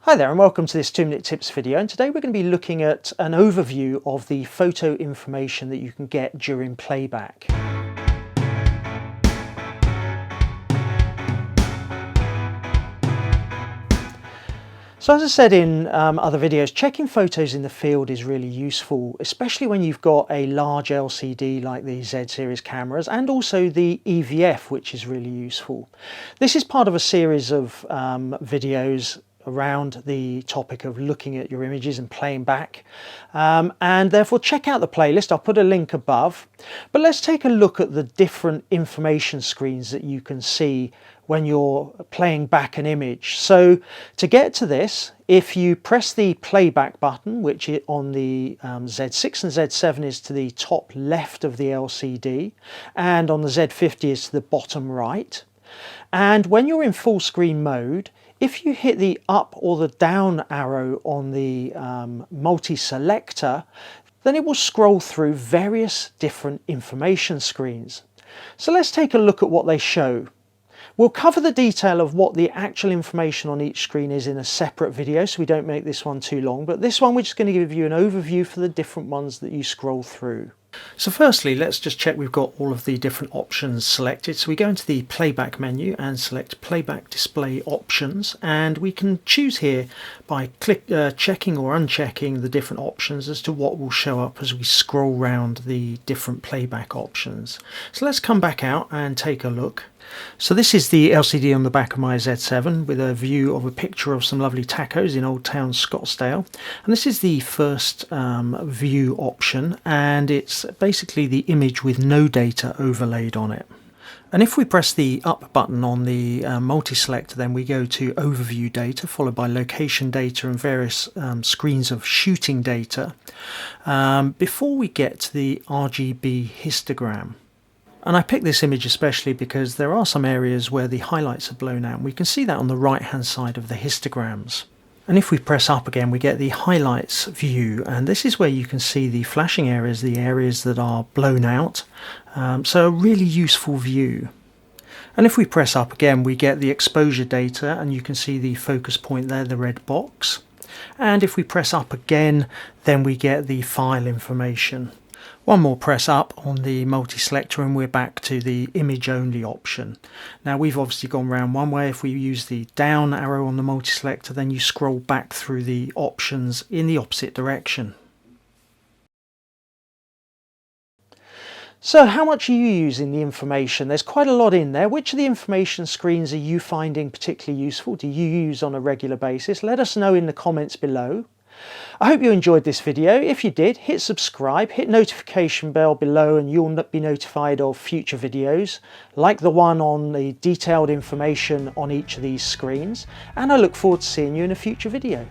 Hi there and welcome to this 2-minute tips video, and today we're going to be looking at an overview of the photo information that you can get during playback. So as I said in other videos, checking photos in the field is really useful, especially when you've got a large LCD like the Z series cameras, and also the EVF, which is really useful. This is part of a series of videos around the topic of looking at your images and playing back, and therefore check out the playlist. I'll put a link above, but let's take a look at the different information screens that you can see when you're playing back an image. So to get to this, if you press the playback button, which on the Z6 and Z7 is to the top left of the LCD, and on the Z50 is to the bottom right, and when you're in full screen mode, if you hit the up or the down arrow on the multi-selector, then it will scroll through various different information screens. So let's take a look at what they show. We'll cover the detail of what the actual information on each screen is in a separate video, so we don't make this one too long, but this one we're just going to give you an overview for the different ones that you scroll through. So firstly, let's just check we've got all of the different options selected. So we go into the playback menu and select playback display options, and we can choose here by checking or unchecking the different options as to what will show up as we scroll around the different playback options. So let's come back out and take a look. So this is the LCD on the back of my Z7 with a view of a picture of some lovely tacos in Old Town Scottsdale, and this is the first view option, and it's basically the image with no data overlaid on it. And if we press the up button on the multi-selector, then we go to overview data, followed by location data and various screens of shooting data, before we get to the Rgb histogram. And I picked this image especially because there are some areas where the highlights are blown out. We can see that on the right hand side of the histograms. And if we press up again, we get the highlights view, and this is where you can see the flashing areas, the areas that are blown out. So a really useful view. And if we press up again, we get the exposure data, and you can see the focus point there, the red box. And if we press up again, then we get the file information. One more press up on the multi-selector and we're back to the image only option. Now we've obviously gone round one way. If we use the down arrow on the multi-selector, then you scroll back through the options in the opposite direction. So how much are you using the information? There's quite a lot in there. Which of the information screens are you finding particularly useful? Do you use on a regular basis? Let us know in the comments below. I hope you enjoyed this video. If you did, hit subscribe, hit notification bell below, and you'll be notified of future videos like the one on the detailed information on each of these screens, and I look forward to seeing you in a future video.